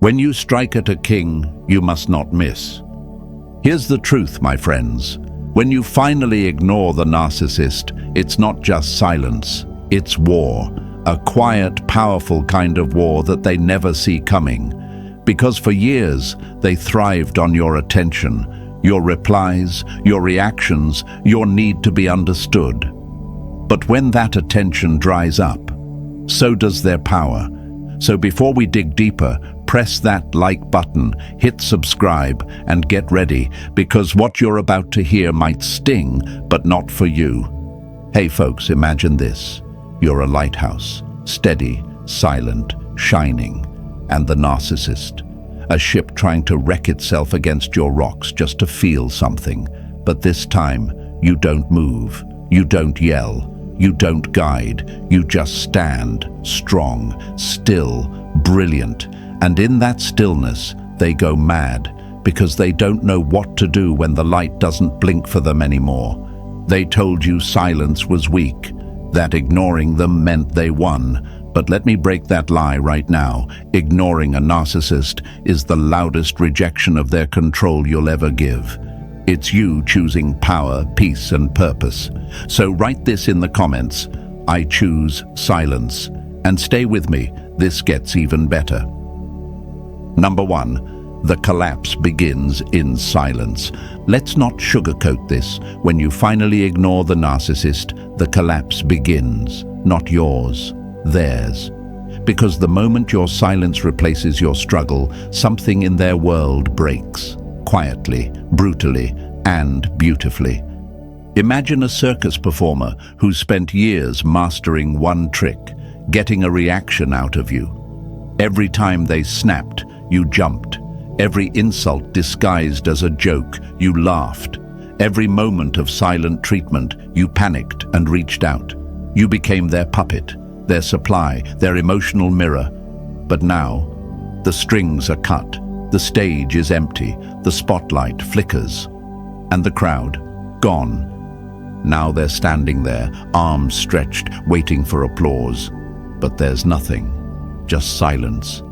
When you strike at a king, you must not miss. Here's the truth, my friends. When you finally ignore the narcissist, it's not just silence, it's war. A quiet, powerful kind of war that they never see coming. Because for years, they thrived on your attention, your replies, your reactions, your need to be understood. But when that attention dries up, so does their power. So before we dig deeper, press that like button, hit subscribe, and get ready, because what you're about to hear might sting, but not for you. Hey folks, imagine this. You're a lighthouse, steady, silent, shining, and the narcissist. A ship trying to wreck itself against your rocks just to feel something. But this time, you don't move, you don't yell, you don't guide, you just stand, strong, still, brilliant. And in that stillness, they go mad, because they don't know what to do when the light doesn't blink for them anymore. They told you silence was weak, that ignoring them meant they won. But let me break that lie right now. Ignoring a narcissist is the loudest rejection of their control you'll ever give. It's you choosing power, peace, and purpose. So write this in the comments. I choose silence. And stay with me, this gets even better. Number 1, the collapse begins in silence. Let's not sugarcoat this. When you finally ignore the narcissist, the collapse begins, not yours, theirs. Because the moment your silence replaces your struggle, something in their world breaks. Quietly, brutally, and beautifully. Imagine a circus performer who spent years mastering one trick, getting a reaction out of you. Every time they snapped, you jumped. Every insult disguised as a joke, you laughed. Every moment of silent treatment, you panicked and reached out. You became their puppet, their supply, their emotional mirror. But now, the strings are cut. The stage is empty, the spotlight flickers, and the crowd, gone. Now they're standing there, arms stretched, waiting for applause. But there's nothing, just silence.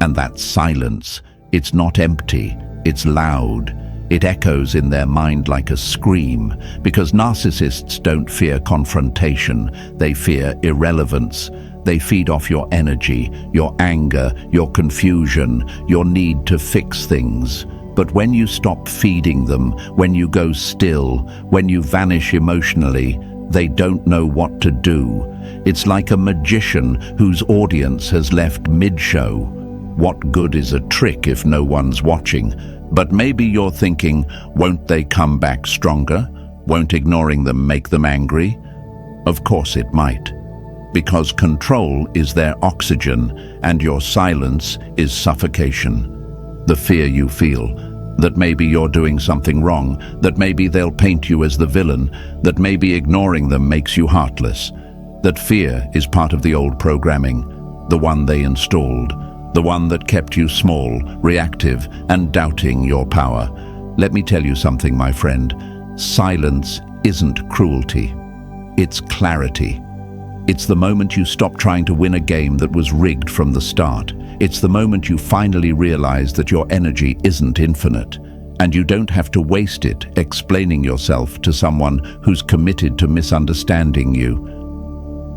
And that silence, it's not empty, it's loud. It echoes in their mind like a scream, because narcissists don't fear confrontation, they fear irrelevance. They feed off your energy, your anger, your confusion, your need to fix things. But when you stop feeding them, when you go still, when you vanish emotionally, they don't know what to do. It's like a magician whose audience has left mid-show. What good is a trick if no one's watching? But maybe you're thinking, won't they come back stronger? Won't ignoring them make them angry? Of course it might. Because control is their oxygen, and your silence is suffocation. The fear you feel, that maybe you're doing something wrong, that maybe they'll paint you as the villain, that maybe ignoring them makes you heartless. That fear is part of the old programming, the one they installed, the one that kept you small, reactive, and doubting your power. Let me tell you something, my friend. Silence isn't cruelty. It's clarity. It's the moment you stop trying to win a game that was rigged from the start. It's the moment you finally realize that your energy isn't infinite, and you don't have to waste it explaining yourself to someone who's committed to misunderstanding you.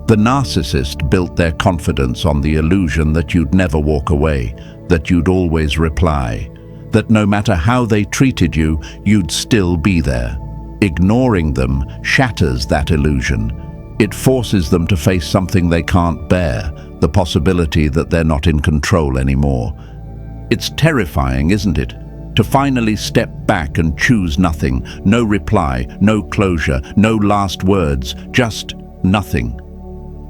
The narcissist built their confidence on the illusion that you'd never walk away, that you'd always reply, that no matter how they treated you, you'd still be there. Ignoring them shatters that illusion. It forces them to face something they can't bear, the possibility that they're not in control anymore. It's terrifying, isn't it? To finally step back and choose nothing, no reply, no closure, no last words, just nothing.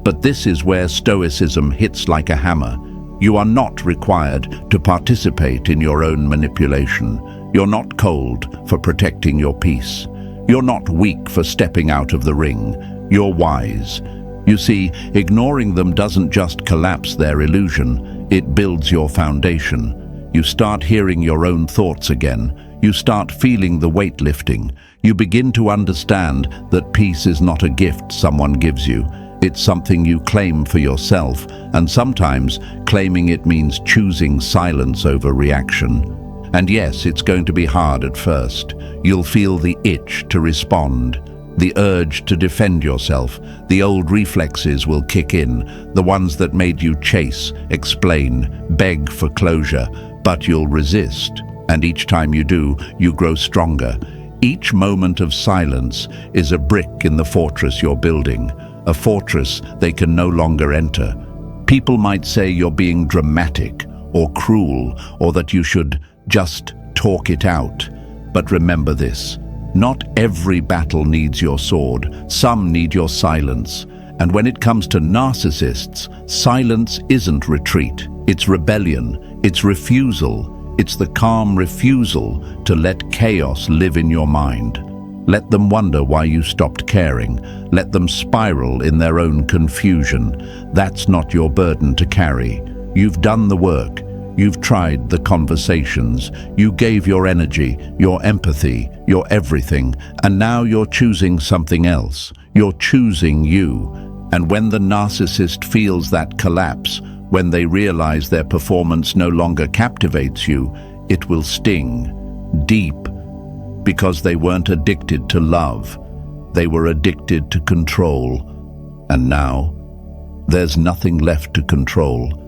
But this is where Stoicism hits like a hammer. You are not required to participate in your own manipulation. You're not cold for protecting your peace. You're not weak for stepping out of the ring. You're wise. You see, ignoring them doesn't just collapse their illusion, it builds your foundation. You start hearing your own thoughts again. You start feeling the weight lifting. You begin to understand that peace is not a gift someone gives you. It's something you claim for yourself, and sometimes claiming it means choosing silence over reaction. And yes, it's going to be hard at first. You'll feel the itch to respond, the urge to defend yourself. The old reflexes will kick in, the ones that made you chase, explain, beg for closure, but you'll resist. And each time you do, you grow stronger. Each moment of silence is a brick in the fortress you're building, a fortress they can no longer enter. People might say you're being dramatic or cruel, or that you should just talk it out. But remember this, not every battle needs your sword. Some need your silence. And when it comes to narcissists, silence isn't retreat. It's rebellion. It's refusal. It's the calm refusal to let chaos live in your mind. Let them wonder why you stopped caring. Let them spiral in their own confusion. That's not your burden to carry. You've done the work. You've tried the conversations. You gave your energy, your empathy, your everything, and now you're choosing something else. You're choosing you. And when the narcissist feels that collapse, when they realize their performance no longer captivates you, it will sting deep, because they weren't addicted to love. They were addicted to control. And now, there's nothing left to control.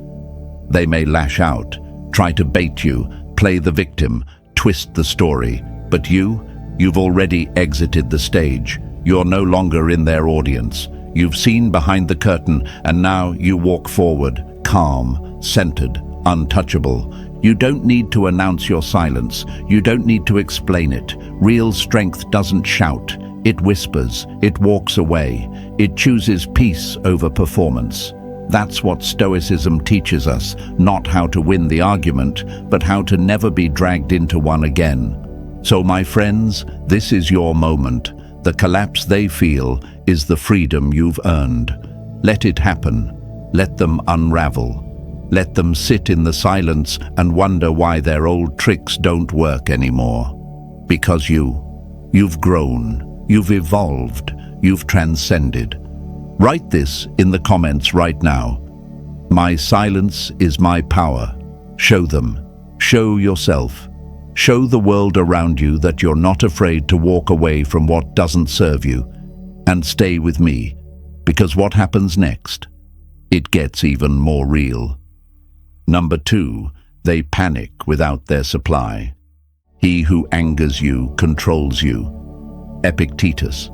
They may lash out, try to bait you, play the victim, twist the story. But you've already exited the stage. You're no longer in their audience. You've seen behind the curtain, and now you walk forward, calm, centered, untouchable. You don't need to announce your silence. You don't need to explain it. Real strength doesn't shout. It whispers. It walks away. It chooses peace over performance. That's what Stoicism teaches us, not how to win the argument, but how to never be dragged into one again. So, my friends, this is your moment. The collapse they feel is the freedom you've earned. Let it happen. Let them unravel. Let them sit in the silence and wonder why their old tricks don't work anymore. Because you've grown, you've evolved, you've transcended. Write this in the comments right now. My silence is my power. Show them. Show yourself. Show the world around you that you're not afraid to walk away from what doesn't serve you. And stay with me, because what happens next? It gets even more real. Number 2, they panic without their supply. He who angers you controls you. Epictetus.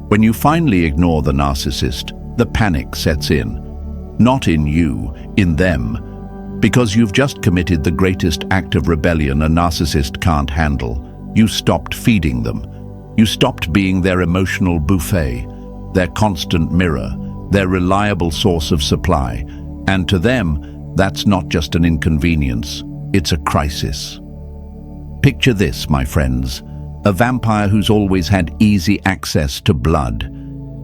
When you finally ignore the narcissist, the panic sets in. Not in you, in them. Because you've just committed the greatest act of rebellion a narcissist can't handle. You stopped feeding them. You stopped being their emotional buffet, their constant mirror, their reliable source of supply. And to them, that's not just an inconvenience, it's a crisis. Picture this, my friends. A vampire who's always had easy access to blood.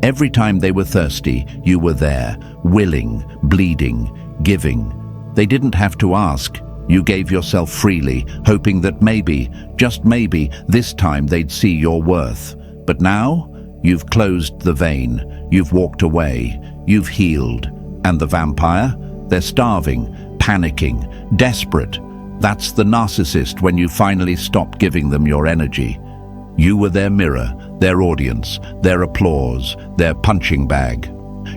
Every time they were thirsty, you were there, willing, bleeding, giving. They didn't have to ask. You gave yourself freely, hoping that maybe, just maybe, this time they'd see your worth. But now, you've closed the vein, you've walked away, you've healed. And the vampire? They're starving, panicking, desperate. That's the narcissist when you finally stop giving them your energy. You were their mirror, their audience, their applause, their punching bag.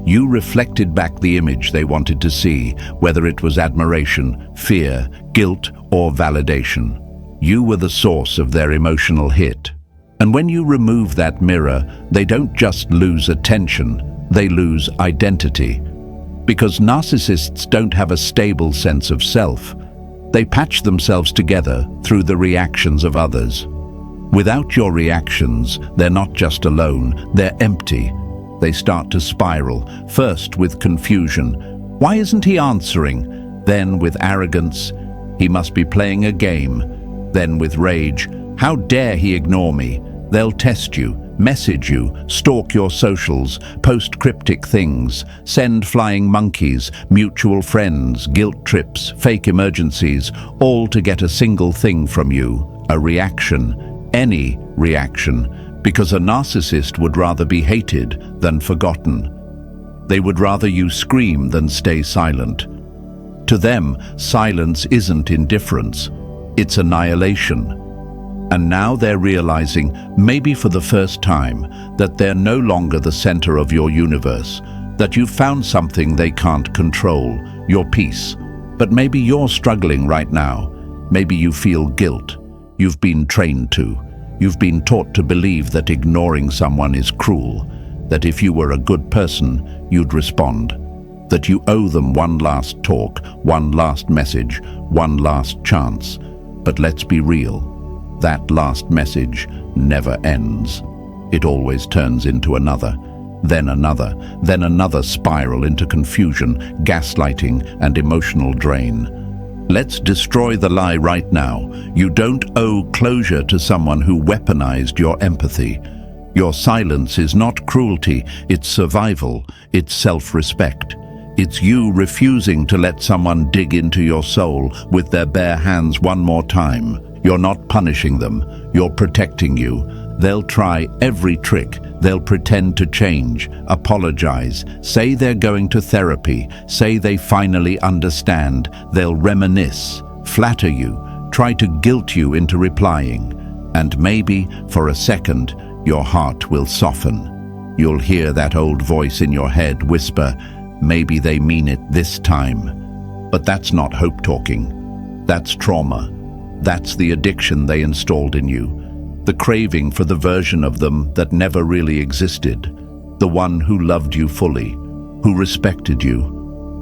You reflected back the image they wanted to see, whether it was admiration, fear, guilt, or validation. You were the source of their emotional hit. And when you remove that mirror, they don't just lose attention, they lose identity. Because narcissists don't have a stable sense of self. They patch themselves together through the reactions of others. Without your reactions, they're not just alone, they're empty. They start to spiral, first with confusion. Why isn't he answering? Then with arrogance. He must be playing a game. Then with rage. How dare he ignore me? They'll test you, message you, stalk your socials, post cryptic things, send flying monkeys, mutual friends, guilt trips, fake emergencies, all to get a single thing from you, a reaction, any reaction, because a narcissist would rather be hated than forgotten. They would rather you scream than stay silent. To them, silence isn't indifference, it's annihilation. And now they're realizing, maybe for the first time, that they're no longer the center of your universe, that you've found something they can't control, your peace. But maybe you're struggling right now. Maybe you feel guilt. You've been trained to. You've been taught to believe that ignoring someone is cruel, that if you were a good person, you'd respond, that you owe them one last talk, one last message, one last chance. But let's be real. That last message never ends. It always turns into another, then another spiral into confusion, gaslighting, and emotional drain. Let's destroy the lie right now. You don't owe closure to someone who weaponized your empathy. Your silence is not cruelty, it's survival, it's self-respect. It's you refusing to let someone dig into your soul with their bare hands one more time. You're not punishing them, you're protecting you. They'll try every trick, they'll pretend to change, apologize, say they're going to therapy, say they finally understand, they'll reminisce, flatter you, try to guilt you into replying. And maybe, for a second, your heart will soften. You'll hear that old voice in your head whisper, maybe they mean it this time. But that's not hope talking. That's trauma. That's the addiction they installed in you. The craving for the version of them that never really existed. The one who loved you fully, who respected you,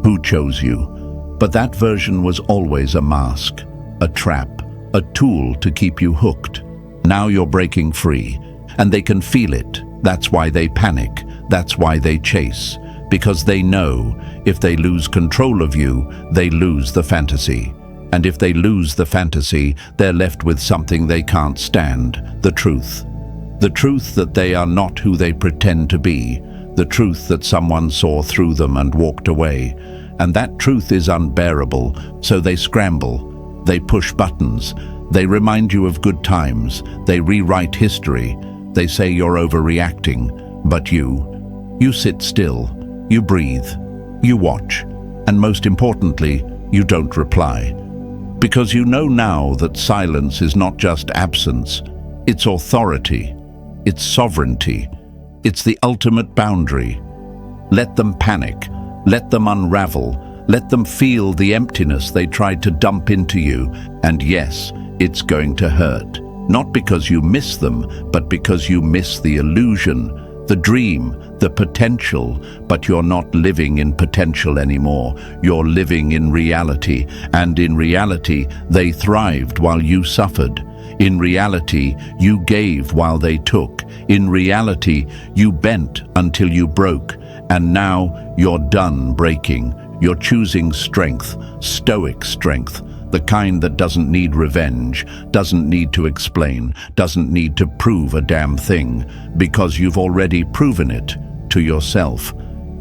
who chose you. But that version was always a mask, a trap, a tool to keep you hooked. Now you're breaking free, and they can feel it. That's why they panic. That's why they chase. Because they know if they lose control of you, they lose the fantasy. And if they lose the fantasy, they're left with something they can't stand, the truth. The truth that they are not who they pretend to be. The truth that someone saw through them and walked away. And that truth is unbearable, so they scramble. They push buttons. They remind you of good times. They rewrite history. They say you're overreacting. But you sit still. You breathe. You watch. And most importantly, you don't reply. Because you know now that silence is not just absence, it's authority, it's sovereignty, it's the ultimate boundary. Let them panic, let them unravel, let them feel the emptiness they tried to dump into you, and yes, it's going to hurt. Not because you miss them, but because you miss the illusion, the dream, the potential, but you're not living in potential anymore. You're living in reality, and in reality, they thrived while you suffered. In reality, you gave while they took. In reality, you bent until you broke, and now you're done breaking. You're choosing strength, stoic strength, the kind that doesn't need revenge, doesn't need to explain, doesn't need to prove a damn thing, because you've already proven it to yourself.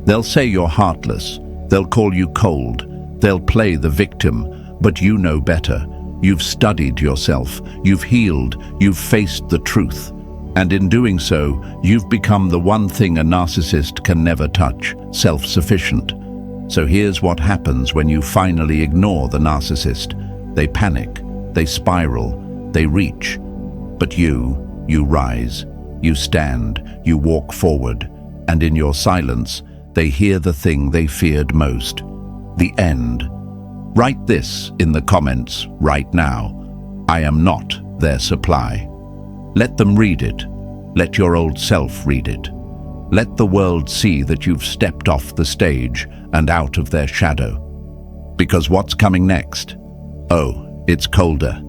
They'll say you're heartless, they'll call you cold, they'll play the victim, but you know better. You've studied yourself, you've healed, you've faced the truth. And in doing so, you've become the one thing a narcissist can never touch, self-sufficient. So here's what happens when you finally ignore the narcissist. They panic, they spiral, they reach. But you rise, you stand, you walk forward, and in your silence, they hear the thing they feared most, the end. Write this in the comments right now. I am not their supply. Let them read it. Let your old self read it. Let the world see that you've stepped off the stage and out of their shadow. Because what's coming next? Oh, it's colder,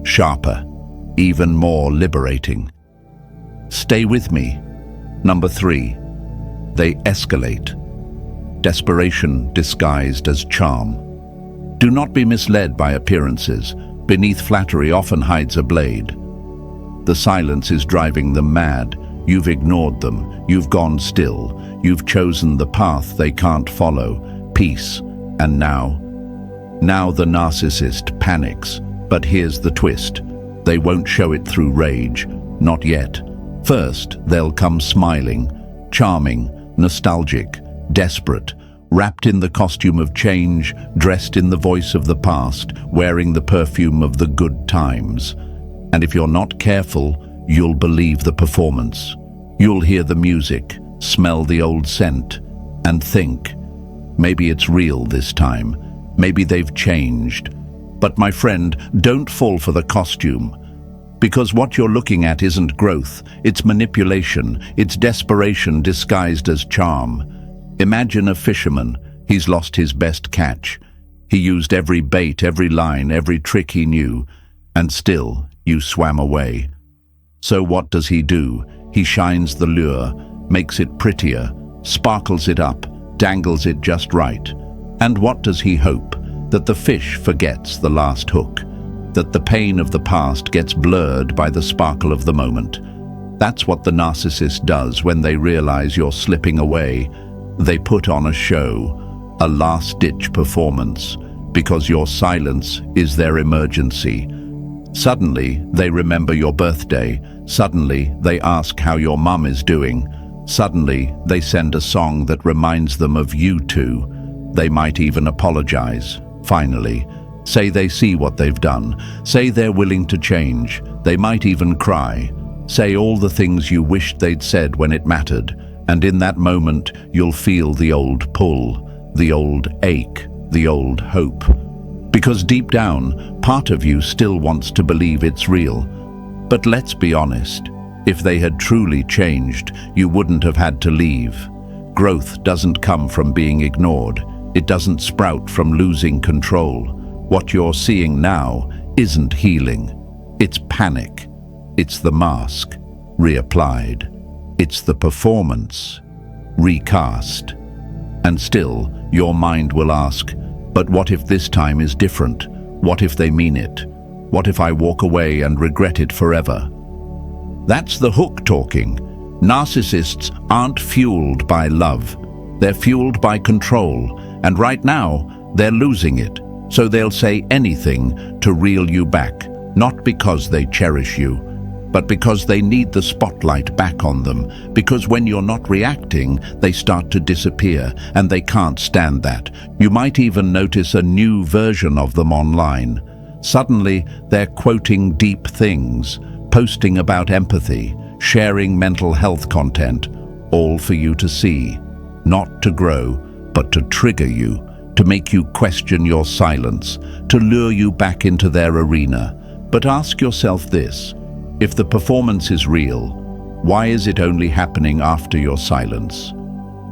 sharper, even more liberating. Stay with me. Number 3, they escalate. Desperation disguised as charm. Do not be misled by appearances. Beneath flattery often hides a blade. The silence is driving them mad. You've ignored them. You've gone still. You've chosen the path they can't follow. Peace. And now the narcissist panics. But here's the twist. They won't show it through rage. Not yet. First, they'll come smiling, charming, nostalgic, desperate, wrapped in the costume of change, dressed in the voice of the past, wearing the perfume of the good times. And if you're not careful, you'll believe the performance. You'll hear the music, smell the old scent, and think, maybe it's real this time. Maybe they've changed. But my friend, don't fall for the costume. Because what you're looking at isn't growth, it's manipulation, it's desperation disguised as charm. Imagine a fisherman. He's lost his best catch. He used every bait, every line, every trick he knew, and still you swam away. So what does he do? He shines the lure, makes it prettier, sparkles it up, dangles it just right. And what does he hope? That the fish forgets the last hook, that the pain of the past gets blurred by the sparkle of the moment. That's what the narcissist does when they realize you're slipping away. They put on a show, a last-ditch performance, because your silence is their emergency. Suddenly, they remember your birthday. Suddenly, they ask how your mum is doing. Suddenly, they send a song that reminds them of you two. They might even apologize. Finally, say they see what they've done. Say they're willing to change. They might even cry. Say all the things you wished they'd said when it mattered. And in that moment, you'll feel the old pull, the old ache, the old hope. Because deep down, part of you still wants to believe it's real. But let's be honest, if they had truly changed, you wouldn't have had to leave. Growth doesn't come from being ignored. It doesn't sprout from losing control. What you're seeing now isn't healing. It's panic. It's the mask, reapplied. It's the performance, recast. And still, your mind will ask, but what if this time is different? What if they mean it? What if I walk away and regret it forever? That's the hook talking. Narcissists aren't fueled by love. They're fueled by control. And right now, they're losing it. So they'll say anything to reel you back, not because they cherish you, but because they need the spotlight back on them. Because when you're not reacting, they start to disappear, and they can't stand that. You might even notice a new version of them online. Suddenly, they're quoting deep things, posting about empathy, sharing mental health content, all for you to see, not to grow, but to trigger you, to make you question your silence, to lure you back into their arena. But ask yourself this, if the performance is real, why is it only happening after your silence?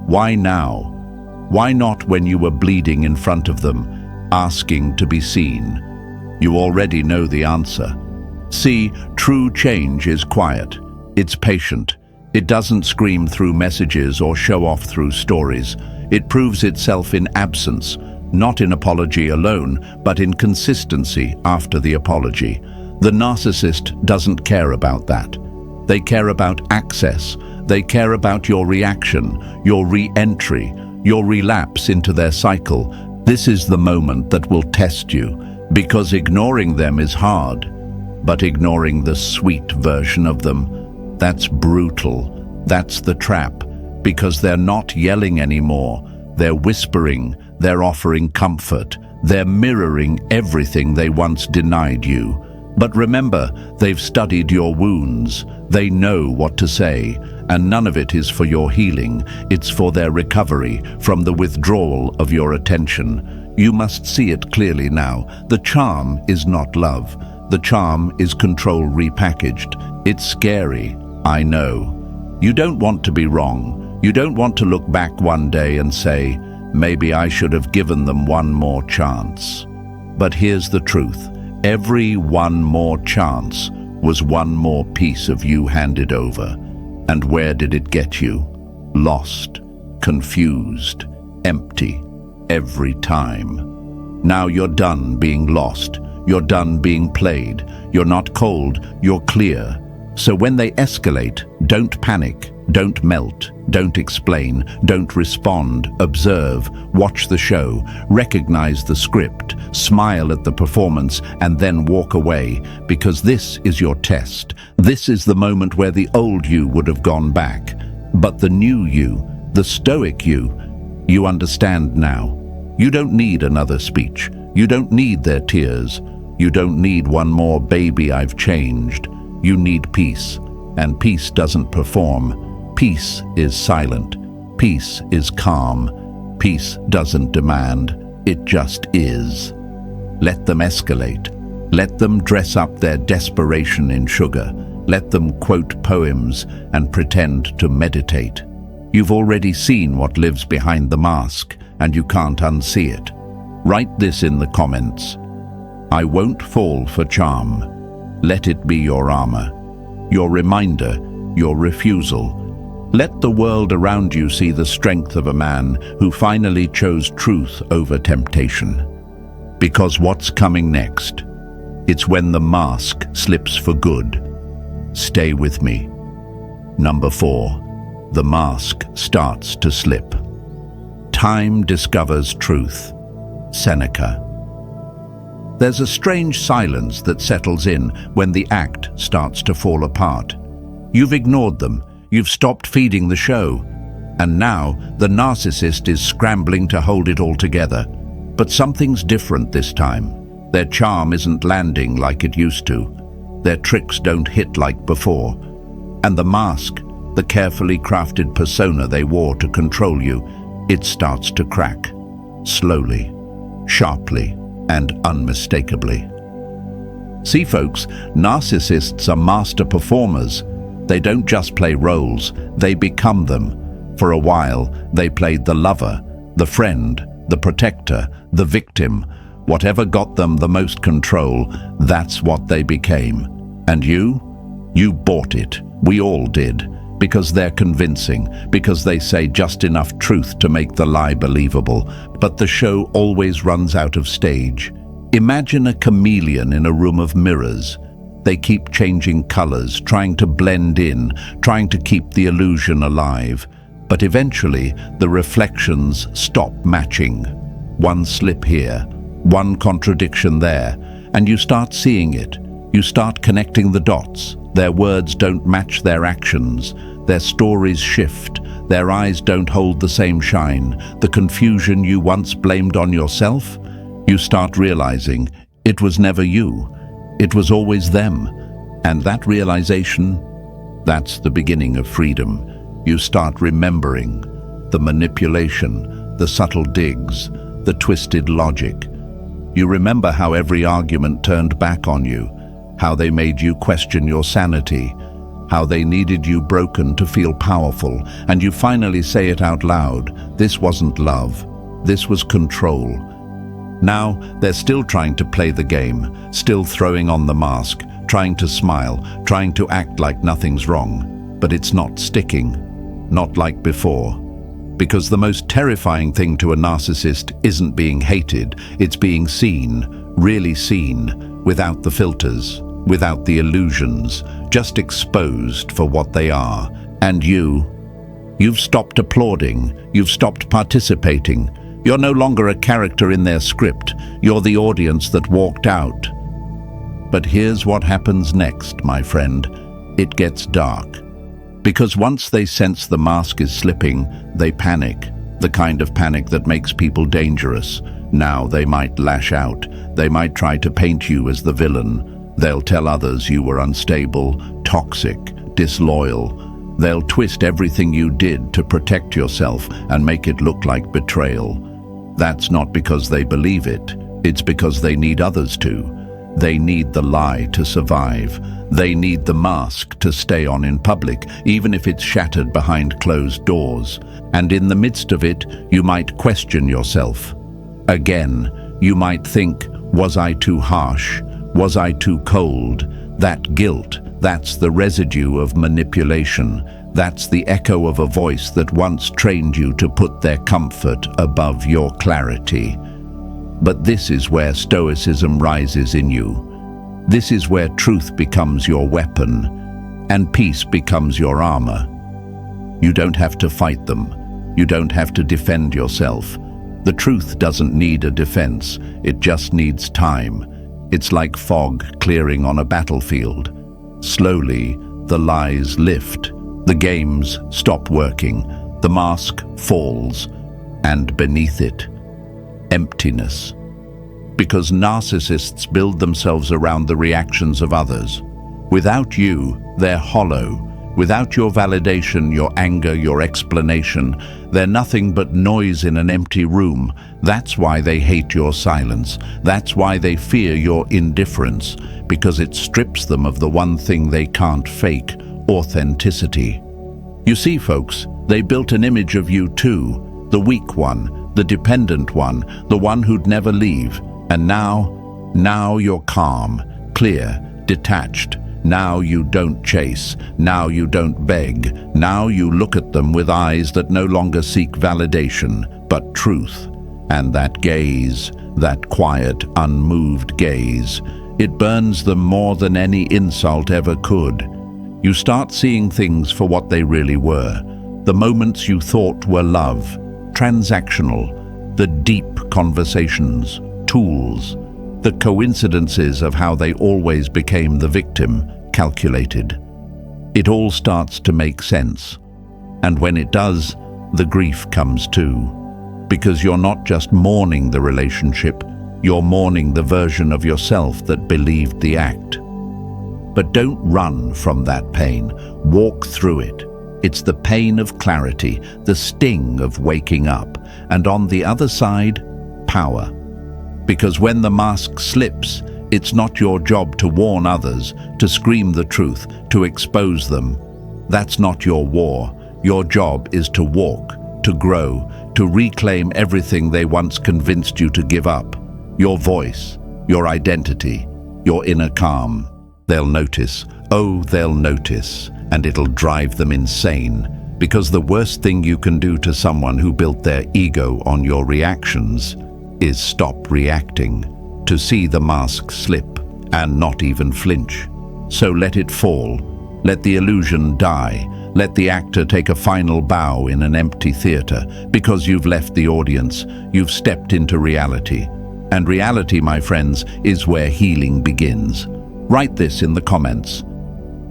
Why now? Why not when you were bleeding in front of them, asking to be seen? You already know the answer. See, true change is quiet. It's patient. It doesn't scream through messages or show off through stories. It proves itself in absence, not in apology alone, but in consistency after the apology. The narcissist doesn't care about that. They care about access. They care about your reaction, your re-entry, your relapse into their cycle. This is the moment that will test you, because ignoring them is hard, but ignoring the sweet version of them, that's brutal. That's the trap, because they're not yelling anymore. They're whispering, they're offering comfort, they're mirroring everything they once denied you. But remember, they've studied your wounds. They know what to say, and none of it is for your healing. It's for their recovery from the withdrawal of your attention. You must see it clearly now. The charm is not love. The charm is control repackaged. It's scary, I know. You don't want to be wrong. You don't want to look back one day and say, maybe I should have given them one more chance. But here's the truth. Every one more chance was one more piece of you handed over. And where did it get you? Lost, confused, empty, every time. Now you're done being lost. You're done being played. You're not cold, you're clear. So when they escalate, don't panic, don't melt, don't explain, don't respond, observe, watch the show, recognize the script, smile at the performance, and then walk away, because this is your test. This is the moment where the old you would have gone back. But the new you, the stoic you, You understand now. You don't need another speech. You don't need their tears. You don't need one more "baby, I've changed." You need peace. And peace doesn't perform. Peace is silent. Peace is calm. Peace doesn't demand. It just is. Let them escalate. Let them dress up their desperation in sugar. Let them quote poems and pretend to meditate. You've already seen what lives behind the mask, and you can't unsee it. Write this in the comments. I won't fall for charm. Let it be your armor, your reminder, your refusal. Let the world around you see the strength of a man who finally chose truth over temptation. Because what's coming next? It's when the mask slips for good. Stay with me. Number 4. The mask starts to slip. Time discovers truth. Seneca. There's a strange silence that settles in when the act starts to fall apart. You've ignored them. You've stopped feeding the show. And now the narcissist is scrambling to hold it all together. But something's different this time. Their charm isn't landing like it used to. Their tricks don't hit like before. And the mask, the carefully crafted persona they wore to control you, it starts to crack. Slowly, sharply, and unmistakably. See, folks, narcissists are master performers. They don't just play roles, they become them. For a while, they played the lover, the friend, the protector, the victim. Whatever got them the most control, that's what they became. And you bought it. We all did. Because they're convincing, because they say just enough truth to make the lie believable. But the show always runs out of stage. Imagine a chameleon in a room of mirrors. They keep changing colors, trying to blend in, trying to keep the illusion alive. But eventually, the reflections stop matching. One slip here, one contradiction there, and you start seeing it. You start connecting the dots. Their words don't match their actions. Their stories shift. Their eyes don't hold the same shine. The confusion you once blamed on yourself, you start realizing it was never you. It was always them. And that realization, that's the beginning of freedom. You start remembering the manipulation, the subtle digs, the twisted logic. You remember how every argument turned back on you, how they made you question your sanity, how they needed you broken to feel powerful, and you finally say it out loud. This wasn't love. This was control. Now, they're still trying to play the game, still throwing on the mask, trying to smile, trying to act like nothing's wrong. But it's not sticking. Not like before. Because the most terrifying thing to a narcissist isn't being hated, it's being seen, really seen, without the filters, without the illusions, just exposed for what they are. And you've stopped applauding, you've stopped participating. You're no longer a character in their script, you're the audience that walked out. But here's what happens next, my friend. It gets dark. Because once they sense the mask is slipping, they panic. The kind of panic that makes people dangerous. Now they might lash out. They might try to paint you as the villain. They'll tell others you were unstable, toxic, disloyal. They'll twist everything you did to protect yourself and make it look like betrayal. That's not because they believe it. It's because they need others to. They need the lie to survive. They need the mask to stay on in public, even if it's shattered behind closed doors. And in the midst of it, you might question yourself. Again, you might think, was I too harsh? Was I too cold? That guilt, that's the residue of manipulation. That's the echo of a voice that once trained you to put their comfort above your clarity. But this is where Stoicism rises in you. This is where truth becomes your weapon, and peace becomes your armor. You don't have to fight them. You don't have to defend yourself. The truth doesn't need a defense. It just needs time. It's like fog clearing on a battlefield. Slowly, the lies lift. The games stop working. The mask falls. and beneath it, emptiness. Because narcissists build themselves around the reactions of others. Without you, they're hollow. Without your validation, your anger, your explanation, they're nothing but noise in an empty room. That's why they hate your silence. That's why they fear your indifference, because it strips them of the one thing they can't fake, authenticity. You see, folks, they built an image of you too, the weak one, the dependent one, the one who'd never leave. And now you're calm, clear, detached. Now you don't chase. Now you don't beg. Now you look at them with eyes that no longer seek validation, but truth. And that gaze, that quiet, unmoved gaze, it burns them more than any insult ever could. You start seeing things for what they really were. The moments you thought were love, transactional, the deep conversations, tools, the coincidences of how they always became the victim, calculated. It all starts to make sense. And when it does, the grief comes too. Because you're not just mourning the relationship, you're mourning the version of yourself that believed the act. But don't run from that pain. Walk through it. It's the pain of clarity, the sting of waking up, and on the other side, power. Because when the mask slips, it's not your job to warn others, to scream the truth, to expose them. That's not your war. Your job is to walk, to grow, to reclaim everything they once convinced you to give up. Your voice, your identity, your inner calm. They'll notice, oh, they'll notice, and it'll drive them insane. Because the worst thing you can do to someone who built their ego on your reactions is stop reacting, to see the mask slip and not even flinch. So let it fall. Let the illusion die. Let the actor take a final bow in an empty theater. Because you've left the audience, you've stepped into reality. And reality, my friends, is where healing begins. Write this in the comments.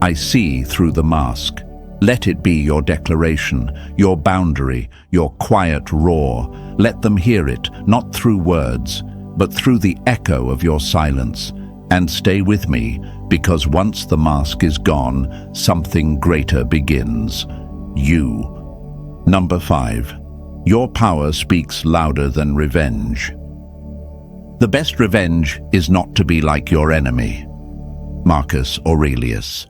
I see through the mask. Let it be your declaration, your boundary, your quiet roar. Let them hear it, not through words, but through the echo of your silence. And stay with me, because once the mask is gone, something greater begins. You. Number 5. Your power speaks louder than revenge. The best revenge is not to be like your enemy. Marcus Aurelius.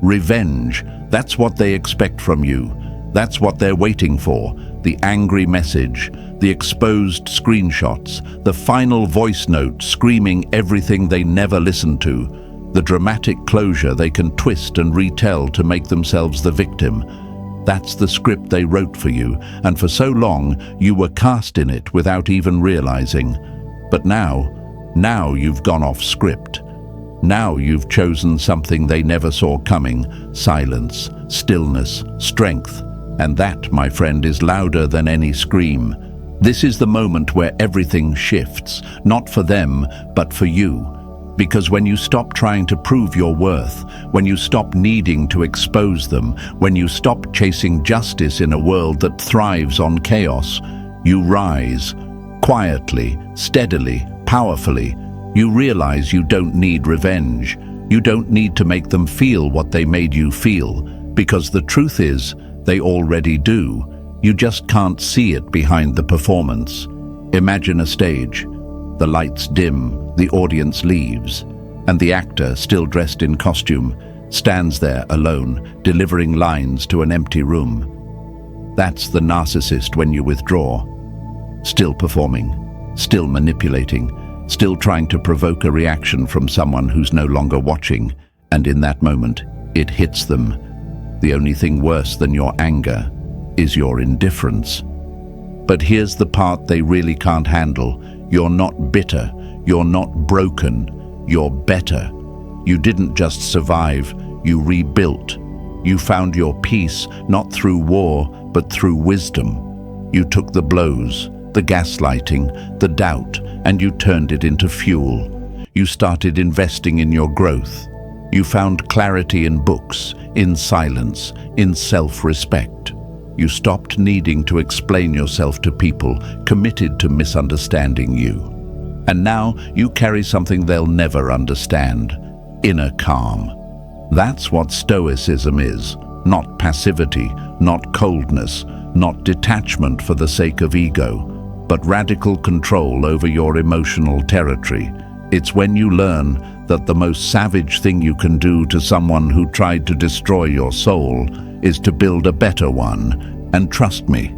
Revenge, that's what they expect from you. That's what they're waiting for. The angry message, the exposed screenshots, the final voice note screaming everything they never listened to, the dramatic closure they can twist and retell to make themselves the victim. That's the script they wrote for you, and for so long you were cast in it without even realizing. But now you've gone off script. Now you've chosen something they never saw coming: silence, stillness, strength. And that, my friend, is louder than any scream. This is the moment where everything shifts, not for them, but for you. Because when you stop trying to prove your worth, when you stop needing to expose them, when you stop chasing justice in a world that thrives on chaos, you rise, quietly, steadily, powerfully. You realize you don't need revenge. You don't need to make them feel what they made you feel, because the truth is, they already do. You just can't see it behind the performance. Imagine a stage. The lights dim, the audience leaves, and the actor, still dressed in costume, stands there alone, delivering lines to an empty room. That's the narcissist when you withdraw. Still performing, still manipulating, still trying to provoke a reaction from someone who's no longer watching, and in that moment, it hits them. The only thing worse than your anger is your indifference. But here's the part they really can't handle. You're not bitter, you're not broken, you're better. You didn't just survive, you rebuilt. You found your peace not through war, but through wisdom. You took the blows, the gaslighting, the doubt, and you turned it into fuel. You started investing in your growth. You found clarity in books, in silence, in self-respect. You stopped needing to explain yourself to people committed to misunderstanding you. And now you carry something they'll never understand: inner calm. That's what Stoicism is. Not passivity, not coldness, not detachment for the sake of ego, but radical control over your emotional territory. It's when you learn that the most savage thing you can do to someone who tried to destroy your soul is to build a better one. And trust me,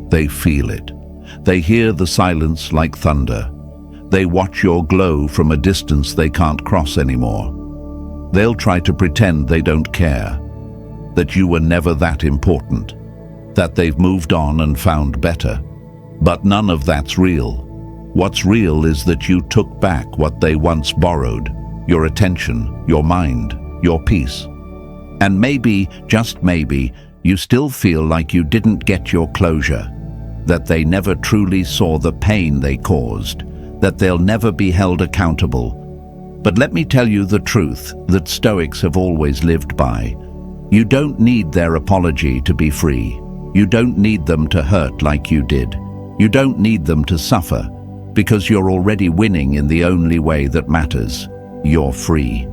they feel it. They hear the silence like thunder. They watch your glow from a distance they can't cross anymore. They'll try to pretend they don't care, that you were never that important, that they've moved on and found better. But none of that's real. What's real is that you took back what they once borrowed: your attention, your mind, your peace. And maybe, just maybe, you still feel like you didn't get your closure, that they never truly saw the pain they caused, that they'll never be held accountable. But let me tell you the truth that Stoics have always lived by. You don't need their apology to be free. You don't need them to hurt like you did. You don't need them to suffer, because you're already winning in the only way that matters. You're free.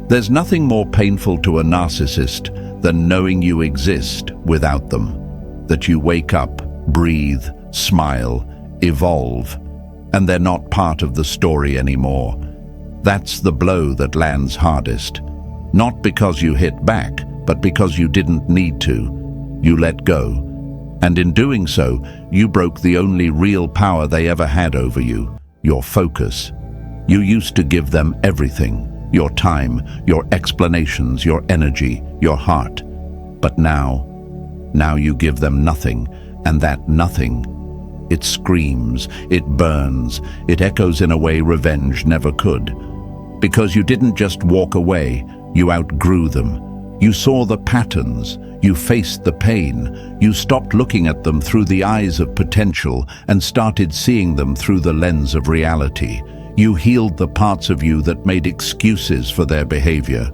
There's nothing more painful to a narcissist than knowing you exist without them, that you wake up, breathe, smile, evolve, and they're not part of the story anymore. That's the blow that lands hardest. Not because you hit back, but because you didn't need to. You let go. And in doing so, you broke the only real power they ever had over you: your focus. You used to give them everything: your time, your explanations, your energy, your heart. But now you give them nothing, and that nothing, it screams, it burns, it echoes in a way revenge never could. Because you didn't just walk away, you outgrew them. You saw the patterns, you faced the pain, you stopped looking at them through the eyes of potential and started seeing them through the lens of reality. You healed the parts of you that made excuses for their behavior.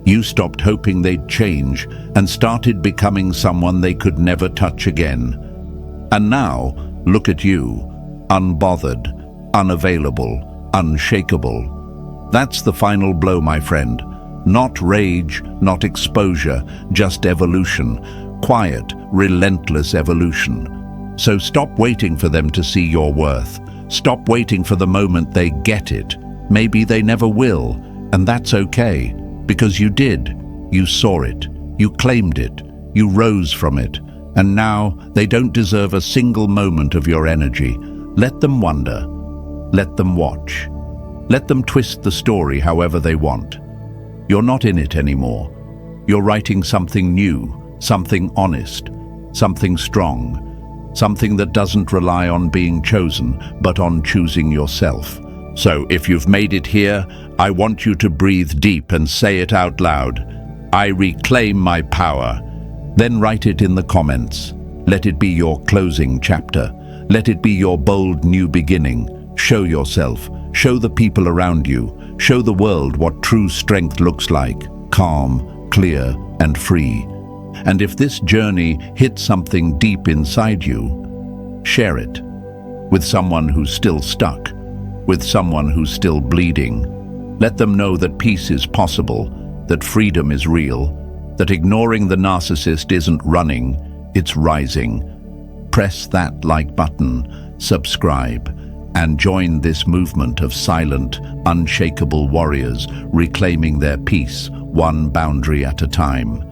You stopped hoping they'd change and started becoming someone they could never touch again. And now, look at you, unbothered, unavailable, unshakable. That's the final blow, my friend. Not rage, not exposure, just evolution. Quiet, relentless evolution. So stop waiting for them to see your worth. Stop waiting for the moment they get it. Maybe they never will, and that's okay, because you did. You saw it, you claimed it, you rose from it, and now they don't deserve a single moment of your energy. Let them wonder. Let them watch. Let them twist the story however they want. You're not in it anymore. You're writing something new, something honest, something strong, something that doesn't rely on being chosen, but on choosing yourself. So if you've made it here, I want you to breathe deep and say it out loud. I reclaim my power. Then write it in the comments. Let it be your closing chapter. Let it be your bold new beginning. Show yourself. Show the people around you. Show the world what true strength looks like: calm, clear, and free. And if this journey hits something deep inside you, share it with someone who's still stuck, with someone who's still bleeding. Let them know that peace is possible, that freedom is real, that ignoring the narcissist isn't running, it's rising. Press that like button, subscribe, and join this movement of silent, unshakable warriors reclaiming their peace, one boundary at a time.